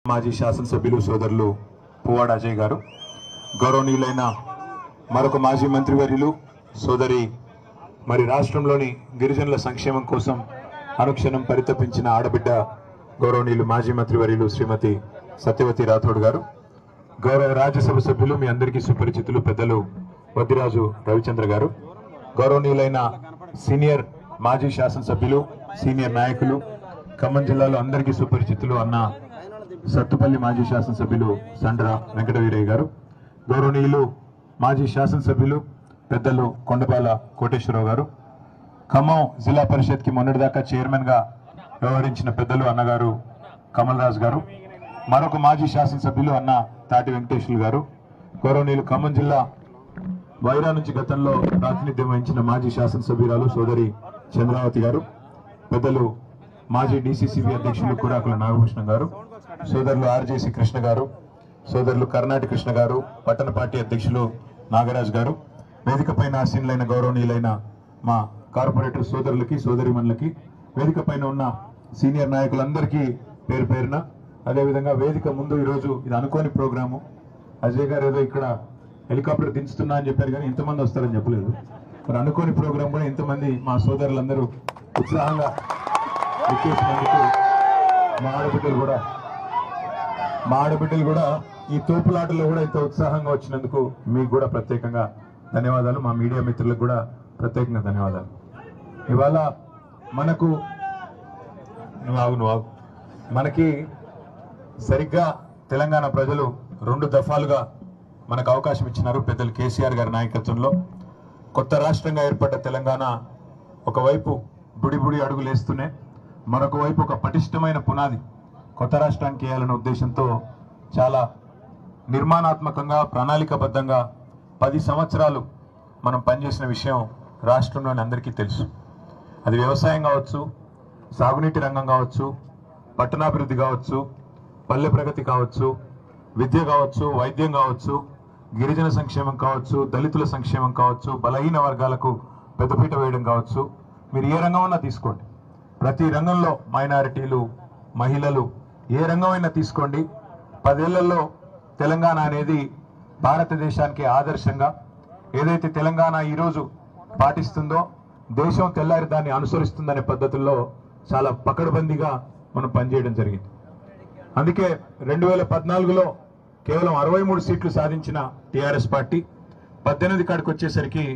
మాజీ శాసనసభ్యులు సోదరులు పువ్వాడ అజయ్ గారు, గౌరవనీయులైన మరొక మాజీ మంత్రివర్యులు సోదరి మరి రాష్ట్రంలోని గిరిజనుల సంక్షేమం కోసం అనుక్షణం పరితపించిన ఆడబిడ్డ గౌరవనీయులు మాజీ మంత్రివర్యులు శ్రీమతి సత్యవతి రాథోడ్ గారు, గౌరవ రాజ్యసభ సభ్యులు మీ అందరికీ సుపరిచితులు పెద్దలు వద్దిరాజు రవిచంద్ర గారు, గౌరవనీయులైన సీనియర్ మాజీ శాసనసభ్యులు సీనియర్ నాయకులు ఖమ్మం జిల్లాలో అందరికీ సుపరిచితులు అన్న సత్తుపల్లి మాజీ శాసనసభ్యులు సండ్ర వెంకటవీరయ్య గారు, గౌరవనీయులు మాజీ శాసనసభ్యులు పెద్దలు కొండపాల కోటేశ్వరరావు గారు, ఖమ్మం జిల్లా పరిషత్కి మొన్నటిదాకా చైర్మన్ గా వ్యవహరించిన పెద్దలు అన్నగారు కమల్ రాజ్ గారు, మరొక మాజీ శాసనసభ్యులు అన్న తాటి వెంకటేశ్వర్లు గారు, గౌరవనీయులు ఖమ్మం జిల్లా వైరా నుంచి గతంలో ప్రాతినిధ్యం వహించిన మాజీ శాసనసభ్యురాలు సోదరి చంద్రావతి గారు, పెద్దలు మాజీ డిసిసిబి అధ్యక్షులు కురాకుల నాగభూషణం గారు, సోదరులు ఆర్జేసి కృష్ణ గారు, సోదరులు కర్ణాటి కృష్ణ గారు, పట్టణ పార్టీ అధ్యక్షులు నాగరాజ్ గారు, వేదికపైన ఆసీనులైన గౌరవనీయులైన మా కార్పొరేటర్ సోదరులకి సోదరిమణులకి, వేదికపైన ఉన్న సీనియర్ నాయకులందరికీ పేరు పేరున, అదేవిధంగా వేదిక ముందు ఈరోజు ఇది అనుకోని ప్రోగ్రాము. అజయ్ గారు ఏదో ఇక్కడ హెలికాప్టర్ దించుతున్నా అని చెప్పారు కానీ ఇంతమంది వస్తారని చెప్పలేదు. మరి అనుకోని ప్రోగ్రాం కూడా ఇంతమంది మా సోదరులందరూ ఉత్సాహంగా వచ్చేసినందుకు మా ఆడబిడ్డలు కూడా ఈ తోపులాటలో కూడా ఇంత ఉత్సాహంగా వచ్చినందుకు మీకు కూడా ప్రత్యేకంగా ధన్యవాదాలు. మా మీడియా మిత్రులకు కూడా ప్రత్యేకంగా ధన్యవాదాలు. ఇవాళ మనకి సరిగ్గా తెలంగాణ ప్రజలు 2 దఫాలుగా మనకు అవకాశం ఇచ్చినారు. పెద్దలు కేసీఆర్ గారి నాయకత్వంలో కొత్త రాష్ట్రంగా ఏర్పడ్డ తెలంగాణ ఒకవైపు బుడి అడుగులేస్తూనే మరొక వైపు ఒక పటిష్టమైన పునాది కొత్త రాష్ట్రానికి వేయాలనే ఉద్దేశంతో చాలా నిర్మాణాత్మకంగా ప్రణాళికాబద్ధంగా 10 సంవత్సరాలు మనం పనిచేసిన విషయం రాష్ట్రంలోని అందరికీ తెలుసు. అది వ్యవసాయం కావచ్చు, సాగునీటి రంగం కావచ్చు, పట్టణాభివృద్ధి కావచ్చు, పల్లె ప్రగతి కావచ్చు, విద్య కావచ్చు, వైద్యం కావచ్చు, గిరిజన సంక్షేమం కావచ్చు, దళితుల సంక్షేమం కావచ్చు, బలహీన వర్గాలకు పెద్దపీట వేయడం కావచ్చు, మీరు ఏ రంగం అన్నా తీసుకోండి, ప్రతి రంగంలో మైనారిటీలు, మహిళలు, ఏ రంగమైనా తీసుకోండి, 10 ఏళ్లలో తెలంగాణ అనేది భారతదేశానికి ఆదర్శంగా ఏదైతే తెలంగాణ ఈరోజు పాటిస్తుందో దేశం తెల్లారి దాన్ని అనుసరిస్తుందనే పద్ధతుల్లో చాలా పకడ్బందీగా మనం పనిచేయడం జరిగింది. అందుకే 2014లో కేవలం 63 సీట్లు సాధించిన టీఆర్ఎస్ పార్టీ 18 కాడికి వచ్చేసరికి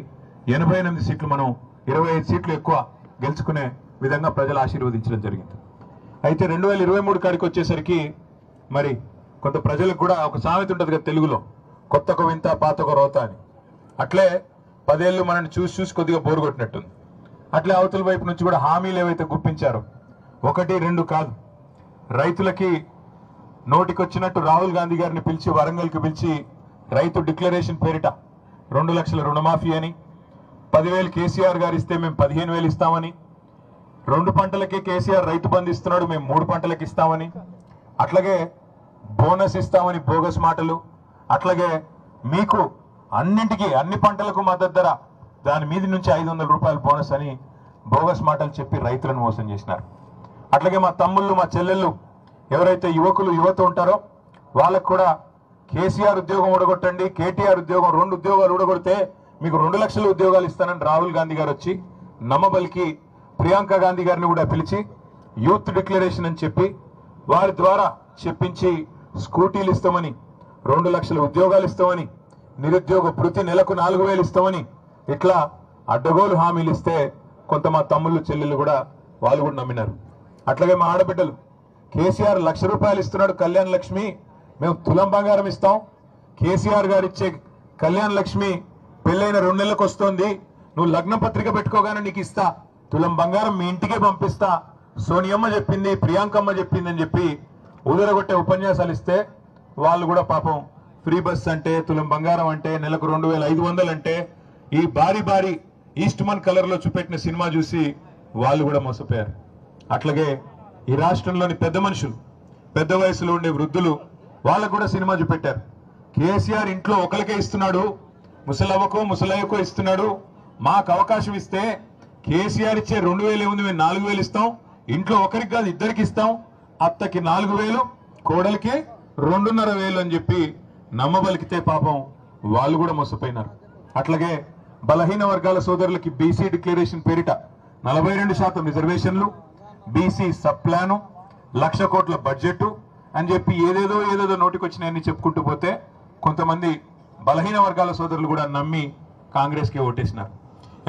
88 సీట్లు, మనం 25 సీట్లు ఎక్కువ గెలుచుకునే విధంగా ప్రజలు ఆశీర్వదించడం జరిగింది. అయితే 2023 కాడికి వచ్చేసరికి మరి కొంత ప్రజలకు కూడా ఒక సామెత ఉంటుంది కదా తెలుగులో, కొత్తకు వింత పాతకు రోత అని. అట్లే 10 ఏళ్ళు మనల్ని చూసి కొద్దిగా బోరు కొట్టినట్టుంది. అట్లే అవతల వైపు నుంచి కూడా హామీలు ఏవైతే గుప్పించారో 1, 2 కాదు, రైతులకి నోటికొచ్చినట్టు రాహుల్ గాంధీ గారిని పిలిచి వరంగల్కి పిలిచి రైతు డిక్లరేషన్ పేరిట 2 లక్షల రుణమాఫీ అని, 10,000 కేసీఆర్ గారు ఇస్తే మేము 15,000 ఇస్తామని, 2 పంటలకే కేసీఆర్ రైతు బంధు ఇస్తున్నాడు మేము 3 పంటలకు ఇస్తామని, అట్లాగే బోనస్ ఇస్తామని బోగస్ మాటలు, అట్లాగే మీకు అన్నింటికి అన్ని పంటలకు మద్దతు ధర, దాని మీద నుంచి 500 రూపాయల బోనస్ అని బోగస్ మాటలు చెప్పి రైతులను మోసం చేసినారు. అట్లాగే మా తమ్ముళ్ళు, మా చెల్లెళ్ళు, ఎవరైతే యువత ఉంటారో వాళ్ళకు కూడా కేసీఆర్ ఉద్యోగం ఊడగొట్టండి, కేటీఆర్ ఉద్యోగం 2 ఉద్యోగాలు ఊడగొడితే మీకు 2 లక్షల ఉద్యోగాలు ఇస్తానని రాహుల్ గాంధీ గారు వచ్చి నమ్మబలికి ప్రియాంక గాంధీ గారిని కూడా పిలిచి యూత్ డిక్లరేషన్ అని చెప్పి వారి ద్వారా చెప్పించి స్కూటీలు ఇస్తామని, 2 లక్షల ఉద్యోగాలు ఇస్తామని, నిరుద్యోగ భృతి నెలకు 4,000 ఇస్తామని ఇట్లా అడ్డగోలు హామీలు ఇస్తే కొంత మా తమ్ముళ్ళు చెల్లెళ్ళు కూడా వాళ్ళు కూడా నమ్మినారు. అట్లాగే మా ఆడబిడ్డలు కేసీఆర్ 1,00,000 రూపాయలు ఇస్తున్నాడు కళ్యాణ్ లక్ష్మి, మేము తులం బంగారం ఇస్తాం, కేసీఆర్ గారు ఇచ్చే కళ్యాణ్ లక్ష్మి పెళ్ళైన 2 నెలలకు వస్తుంది, నువ్వు లగ్న పత్రిక పెట్టుకోగానే నీకు ఇస్తా, తులం బంగారం మీ ఇంటికే పంపిస్తా, సోనియమ్మ చెప్పింది, ప్రియాంకమ్మ చెప్పింది అని చెప్పి ఉదరగొట్టే ఉపన్యాసాలు ఇస్తే వాళ్ళు కూడా పాపం ఫ్రీ బస్ అంటే, తులం బంగారం అంటే, నెలకు 2,500 అంటే ఈ భారీ ఈస్ట్మన్ కలర్ లో చూపెట్టిన సినిమా చూసి వాళ్ళు కూడా మోసపోయారు. అట్లాగే ఈ రాష్ట్రంలోని పెద్ద మనుషులు, పెద్ద వయసులో ఉండే వృద్ధులు వాళ్ళకు కూడా సినిమా చూపెట్టారు. కేసీఆర్ ఇంట్లో ఒకరికే ఇస్తున్నాడు, ముసలవ్వకో ముసలయ్యకో ఇస్తున్నాడు, మాకు అవకాశం ఇస్తే కేసీఆర్ ఇచ్చే 2,000 ఏముంది, మేము 4,000 ఇస్తాం, ఇంట్లో ఒకరికి కాదు 2కి ఇస్తాం, అత్తకి 4,000, కోడలికి 2,500 అని చెప్పి నమ్మబలికితే పాపం వాళ్ళు కూడా మోసపోయినారు. అట్లాగే బలహీన వర్గాల సోదరులకి బీసీ డిక్లరేషన్ పేరిట 42% రిజర్వేషన్లు, బీసీ సబ్ ప్లాను, 1,00,000 కోట్ల బడ్జెట్ అని చెప్పి ఏదేదో నోటికొచ్చినాయని చెప్పుకుంటూ పోతే కొంతమంది బలహీన వర్గాల సోదరులు కూడా నమ్మి కాంగ్రెస్కి ఓటేసినారు.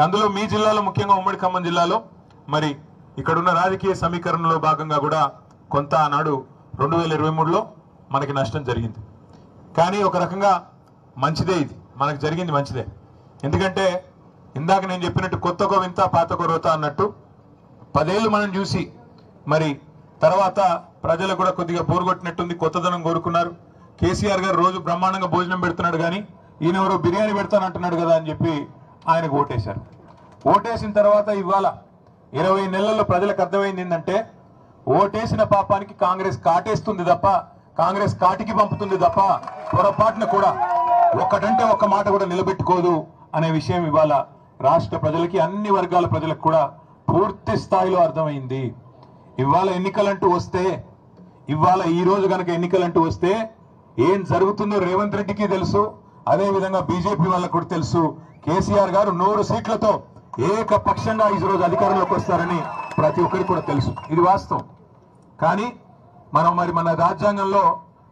అందులో మీ జిల్లాలో, ముఖ్యంగా ఉమ్మడి ఖమ్మం జిల్లాలో మరి ఇక్కడున్న రాజకీయ సమీకరణలో భాగంగా కూడా కొంత ఆనాడు 2023లో మనకి నష్టం జరిగింది. కానీ ఒక రకంగా మంచిదే, ఇది మనకు జరిగింది మంచిదే. ఎందుకంటే ఇందాక నేను చెప్పినట్టు కొత్తకో వింత పాతకో రోత అన్నట్టు 10 ఏళ్ళు మనం చూసి మరి తర్వాత ప్రజలకు కూడా కొద్దిగా బోరుగొట్టినట్టుంది, కొత్తదనం కోరుకున్నారు. కేసీఆర్ గారు రోజు బ్రహ్మాండంగా భోజనం పెడుతున్నాడు, కానీ ఈయన ఎవరో బిర్యానీ పెడతానంటున్నాడు కదా అని చెప్పి ఆయనకు ఓటేశారు. ఓటేసిన తర్వాత ఇవాళ 20 నెలల్లో ప్రజలకు అర్థమైంది ఏంటంటే ఓటేసిన పాపానికి కాంగ్రెస్ కాటేస్తుంది తప్ప, కాంగ్రెస్ కాటికి పంపుతుంది తప్ప పొరపాటున కూడా ఒక్కటంటే ఒక్క మాట కూడా నిలబెట్టుకోదు అనే విషయం ఇవాళ రాష్ట్ర ప్రజలకి, అన్ని వర్గాల ప్రజలకు కూడా పూర్తి స్థాయిలో అర్థమైంది. ఇవాళ ఎన్నికలంటూ వస్తే, ఇవాళ ఈ రోజు కనుక ఎన్నికలంటూ వస్తే ఏం జరుగుతుందో రేవంత్ రెడ్డికి తెలుసు, అదే విధంగా బీజేపీ వాళ్ళకు కూడా తెలుసు. కేసీఆర్ గారు 100 సీట్లతో ఏకపక్షంగా ఈ రోజు అధికారంలోకి వస్తారని ప్రతి ఒక్కరికి కూడా తెలుసు, ఇది వాస్తవం. కానీ మన రాజ్యాంగంలో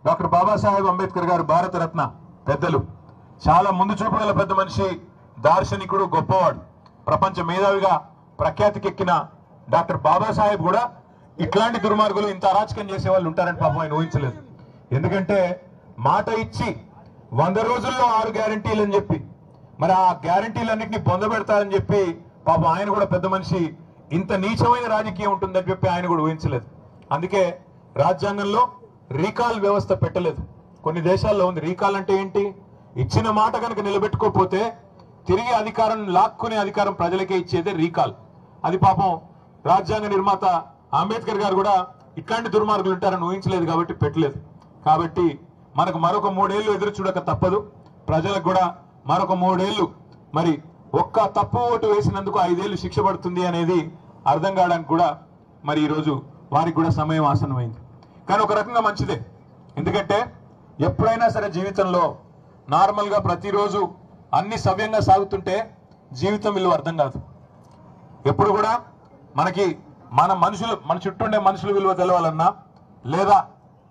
డాక్టర్ బాబాసాహెబ్ అంబేద్కర్ గారు, భారతరత్న పెద్దలు, చాలా ముందు చూపు గల పెద్ద మనిషి, దార్శనికుడు, గొప్పవాడు, ప్రపంచ మేధావిగా ప్రఖ్యాతికెక్కిన డాక్టర్ బాబాసాహెబ్ కూడా ఇట్లాంటి దుర్మార్గులు, ఇంత అరాచకం చేసే వాళ్ళు ఉంటారని పాపం ఆయన ఊహించలేదు. ఎందుకంటే మాట ఇచ్చి 100 రోజుల్లో 6 గ్యారంటీలు అని చెప్పి మరి ఆ గ్యారంటీలన్నింటినీ పొందబెడతారని చెప్పి పాపం ఆయన కూడా పెద్ద మనిషి, ఇంత నీచమైన రాజకీయం ఉంటుందని చెప్పి ఆయన కూడా ఊహించలేదు. అందుకే రాజ్యాంగంలో రీకాల్ వ్యవస్థ పెట్టలేదు. కొన్ని దేశాల్లో ఉంది. రీకాల్ అంటే ఏంటి? ఇచ్చిన మాట కనుక నిలబెట్టుకోకపోతే తిరిగి అధికారం లాక్కునే అధికారం ప్రజలకే ఇచ్చేదే రీకాల్. అది పాపం రాజ్యాంగ నిర్మాత అంబేద్కర్ గారు కూడా ఇట్లాంటి దుర్మార్గులు ఉంటారని ఊహించలేదు కాబట్టి పెట్టలేదు. కాబట్టి మనకు మరొక 3 ఏళ్ళు ఎదురు చూడక తప్పదు. ప్రజలకు కూడా మరొక 3 ఏళ్ళు, మరి ఒక్క తప్పు ఓటు వేసినందుకు 5 ఏళ్ళు శిక్ష పడుతుంది అనేది అర్థం కావడానికి కూడా మరి ఈరోజు వారికి కూడా సమయం ఆసన్నమైంది. కానీ ఒక రకంగా మంచిదే. ఎందుకంటే ఎప్పుడైనా సరే జీవితంలో నార్మల్గా ప్రతిరోజు అన్ని సవ్యంగా సాగుతుంటే జీవితం విలువ అర్థం కాదు. ఎప్పుడు కూడా మనకి మన చుట్టూ ఉండే మనుషుల విలువ తెలవాలన్నా, లేదా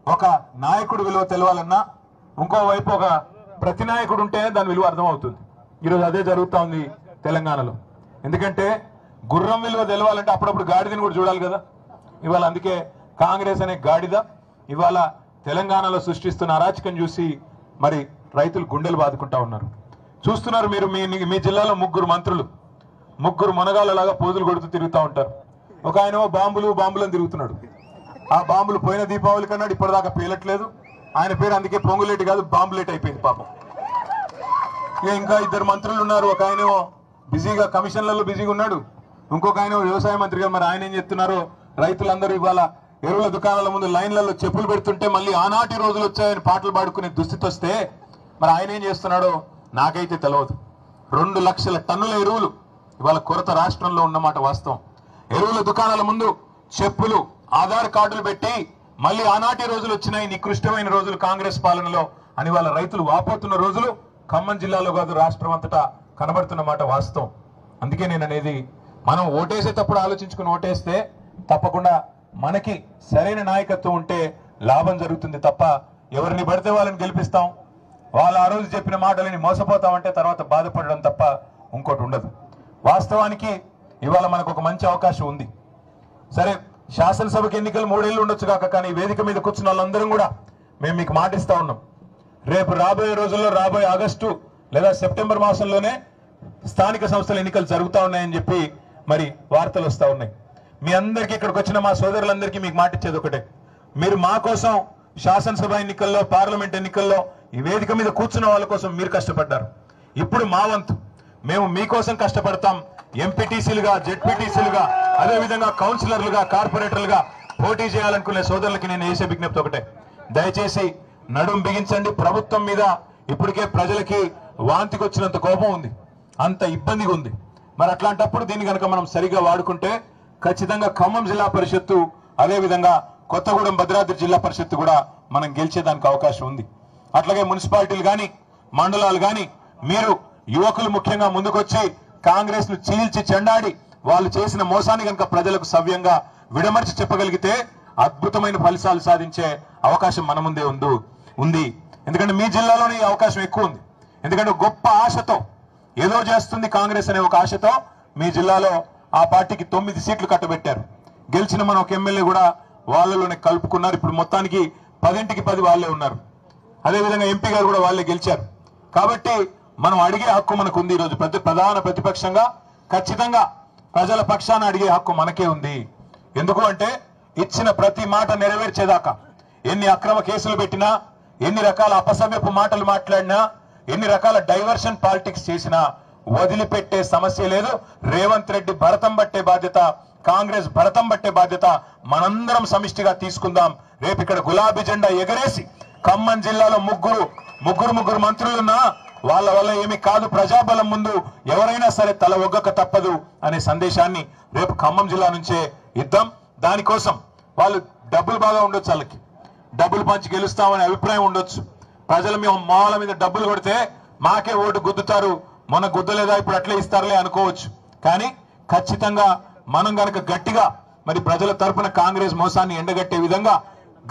ఒక నాయకుడు విలువ తెలవాలన్నా, ఇంకోవైపు ఒక ప్రతినాయకుడు ఉంటే దాని విలువ అర్థమవుతుంది. ఈరోజు అదే జరుగుతూ ఉంది తెలంగాణలో. ఎందుకంటే గుర్రం విలువ తెలవాలంటే అప్పుడప్పుడు గాడిదని కూడా చూడాలి కదా. ఇవాళ అందుకే కాంగ్రెస్ అనే గాడిద ఇవాళ తెలంగాణలో సృష్టిస్తున్న అరాచకం చూసి మరి రైతులు గుండెలు బాదుకుంటా ఉన్నారు. చూస్తున్నారు మీరు, మీ జిల్లాలో 3 మంత్రులు, 3 మునగాళ్ళలాగా పోజులు కొడుతూ తిరుగుతూ ఉంటారు. ఒక ఆయన బాంబులను తిరుగుతున్నాడు. ఆ బాంబులు పోయిన దీపావళి కన్నాడు, ఇప్పటిదాకా పేలట్లేదు. ఆయన పేరు అందుకే పొంగులేటి కాదు, బాంబులేట్ అయిపోయింది పాపం. ఇంకా 2 మంత్రులు ఉన్నారు. ఒక ఆయన బిజీగా కమిషన్లలో బిజీగా ఉన్నాడు, ఇంకొక ఆయన వ్యవసాయ మంత్రిగా. మరి ఆయన ఏం చెప్తున్నారో, రైతులందరూ ఇవాళ ఎరువుల దుకాణాల ముందు లైన్లలో చెప్పులు పెడుతుంటే మళ్ళీ ఆనాటి రోజులు వచ్చాయని పాటలు పాడుకునే దుస్థితి వస్తే మరి ఆయన ఏం చేస్తున్నాడో నాకైతే తెలియదు. 2 లక్షల టన్నుల ఎరువులు ఇవాళ కొరత రాష్ట్రంలో ఉన్నమాట వాస్తవం. ఎరువుల దుకాణాల ముందు చెప్పులు, ఆధార్ కార్డులు పెట్టి మళ్ళీ ఆనాటి రోజులు వచ్చినాయి, నికృష్టమైన రోజులు కాంగ్రెస్ పాలనలో అని వాళ్ళ రైతులు వాపోతున్న రోజులు ఖమ్మం జిల్లాలో కాదు, రాష్ట్రం అంతటా కనబడుతున్న మాట వాస్తవం. అందుకే నేను అనేది, మనం ఓటేసేటప్పుడు ఆలోచించుకుని ఓటేస్తే తప్పకుండా మనకి సరైన నాయకత్వం ఉంటే లాభం జరుగుతుంది తప్ప ఎవరిని పడితే వాళ్ళని గెలిపిస్తాం, వాళ్ళు ఆ రోజు చెప్పిన మాటలని మోసపోతామంటే తర్వాత బాధపడడం తప్ప ఇంకోటి ఉండదు. వాస్తవానికి ఇవాళ మనకు ఒక మంచి అవకాశం ఉంది. సరే, శాసనసభకి ఎన్నికలు 3 ఏళ్ళు ఉండొచ్చు కాక, కానీ వేదిక మీద కూర్చున్న వాళ్ళందరం కూడా మేము మీకు మాటిస్తా ఉన్నాం. రేపు రాబోయే రోజుల్లో, రాబోయే ఆగస్టు లేదా సెప్టెంబర్ మాసంలోనే స్థానిక సంస్థల ఎన్నికలు జరుగుతూ ఉన్నాయని చెప్పి మరి వార్తలు వస్తూ ఉన్నాయి. మీ అందరికీ, ఇక్కడికి వచ్చిన మా సోదరులందరికీ మీకు మాటిచ్చేది ఒకటే, మీరు మా కోసం శాసనసభ ఎన్నికల్లో, పార్లమెంట్ ఎన్నికల్లో ఈ వేదిక మీద కూర్చున్న వాళ్ళ కోసం మీరు కష్టపడ్డారు. ఇప్పుడు మా వంతు మేము మీకోసం కష్టపడతాం. ఎంపీటీసీలుగా, జెడ్పీటీసీలుగా, అదేవిధంగా కౌన్సిలర్లుగా, కార్పొరేటర్లుగా పోటీ చేయాలనుకునే సోదరులకి నేను చేసే విజ్ఞప్తి ఒకటే, దయచేసి నడుం బిగించండి. ప్రభుత్వం మీద ఇప్పటికే ప్రజలకి వాంతికి వచ్చినంత కోపం ఉంది, అంత ఇబ్బందిగా ఉంది. మరి అట్లాంటప్పుడు దీన్ని కనుక మనం సరిగా వాడుకుంటే ఖచ్చితంగా ఖమ్మం జిల్లా పరిషత్తు, అదేవిధంగా కొత్తగూడెం భద్రాద్రి జిల్లా పరిషత్తు కూడా మనం గెలిచేదానికి అవకాశం ఉంది. అట్లాగే మున్సిపాలిటీలు కానీ మండలాలు కానీ మీరు యువకులు ముఖ్యంగా ముందుకొచ్చి కాంగ్రెస్ ను చీల్చి చెండాడి వాళ్ళు చేసిన మోసాన్ని కనుక ప్రజలకు సవ్యంగా విడమర్చి చెప్పగలిగితే అద్భుతమైన ఫలితాలు సాధించే అవకాశం మన ముందే ఉంది. ఎందుకంటే మీ జిల్లాలోనే ఈ అవకాశం ఎక్కువ ఉంది. ఎందుకంటే గొప్ప ఆశతో ఏదో చేస్తుంది కాంగ్రెస్ అనే ఒక ఆశతో మీ జిల్లాలో ఆ పార్టీకి 9 సీట్లు కట్టబెట్టారు. గెలిచిన మన ఒక ఎమ్మెల్యే కూడా వాళ్ళలోనే కలుపుకున్నారు. ఇప్పుడు మొత్తానికి 10కి 10 వాళ్ళే ఉన్నారు. అదేవిధంగా ఎంపీ గారు కూడా వాళ్ళే గెలిచారు. కాబట్టి మనం అడిగే హక్కు మనకు ఉంది. ఈరోజు ప్రధాన ప్రతిపక్షంగా ఖచ్చితంగా ప్రజల పక్షాన అడిగే హక్కు మనకే ఉంది. ఎందుకు అంటే ఇచ్చిన ప్రతి మాట నెరవేర్చేదాకా ఎన్ని అక్రమ కేసులు పెట్టినా, ఎన్ని రకాల అపసవ్యపు మాటలు మాట్లాడినా, ఎన్ని రకాల డైవర్షన్ పాలిటిక్స్ చేసినా వదిలిపెట్టే సమస్య లేదు. రేవంత్ రెడ్డి భరతం పట్టే బాధ్యత, కాంగ్రెస్ భరతం పట్టే బాధ్యత మనందరం సమిష్టిగా తీసుకుందాం. రేపు ఇక్కడ గులాబీ జెండా ఎగరేసి ఖమ్మం జిల్లాలో ముగ్గురు మంత్రులున్నా వాళ్ళ వల్ల ఏమి కాదు, ప్రజాబలం ముందు ఎవరైనా సరే తల ఒగ్గక తప్పదు అనే సందేశాన్ని రేపు ఖమ్మం జిల్లా నుంచే ఇద్దాం. దానికోసం వాళ్ళు డబ్బులు బాగా ఉండొచ్చు, వాళ్ళకి డబ్బులు పంచి గెలుస్తామనే అభిప్రాయం ఉండొచ్చు. ప్రజలు మేము మాల మీద డబ్బులు కొడితే మాకే ఓటు గుద్దుతారు, మొన్న గుద్దలేదా ఇప్పుడు అట్లే ఇస్తారులే అనుకోవచ్చు. కానీ ఖచ్చితంగా మనం గనక గట్టిగా మరి ప్రజల తరపున కాంగ్రెస్ మోసాన్ని ఎండగట్టే విధంగా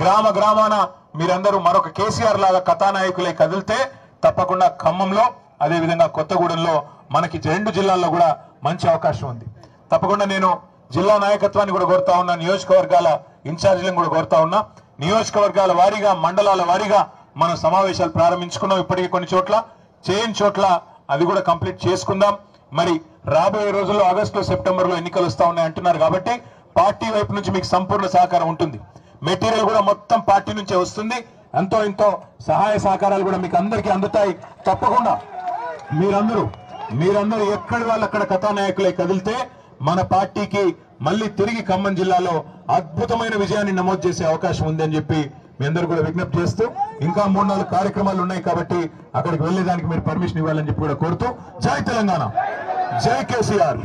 గ్రామాన మీరందరూ మరొక కేసీఆర్ లాగా కథానాయకులై కదిలితే తప్పకుండా ఖమ్మంలో అదేవిధంగా కొత్తగూడెంలో మనకి 2 జిల్లాల్లో కూడా మంచి అవకాశం ఉంది. తప్పకుండా నేను జిల్లా నాయకత్వాన్ని కూడా కోరుతా ఉన్నా, నియోజకవర్గాల ఇన్ఛార్జీలను కూడా కోరుతా ఉన్నా. నియోజకవర్గాల వారీగా మండలాల వారీగా మనం సమావేశాలు ప్రారంభించుకున్నాం. ఇప్పటికీ కొన్ని చోట్ల చేయని చోట్ల అది కూడా కంప్లీట్ చేసుకుందాం. మరి రాబోయే రోజుల్లో ఆగస్టులో సెప్టెంబర్లో ఎన్నికలు వస్తా ఉన్నాయి అంటున్నారు కాబట్టి పార్టీ వైపు నుంచి మీకు సంపూర్ణ సహకారం ఉంటుంది. మెటీరియల్ కూడా మొత్తం పార్టీ నుంచే వస్తుంది. ఎంతో ఎంతో సహాయ సహకారాలు కూడా మీకు అందరికీ అందుతాయి. తప్పకుండా మీరందరూ ఎక్కడి వాళ్ళు అక్కడ కథానాయకులై కదిలితే మన పార్టీకి మళ్ళీ తిరిగి ఖమ్మం జిల్లాలో అద్భుతమైన విజయాన్ని నమోదు చేసే అవకాశం ఉంది అని చెప్పి మీ అందరూ కూడా విజ్ఞప్తి చేస్తూ, ఇంకా 3-4 కార్యక్రమాలు ఉన్నాయి కాబట్టి అక్కడికి వెళ్లేదానికి మీరు పర్మిషన్ ఇవ్వాలని చెప్పి కూడా కోరుతూ, జై తెలంగాణ, జై కేసీఆర్.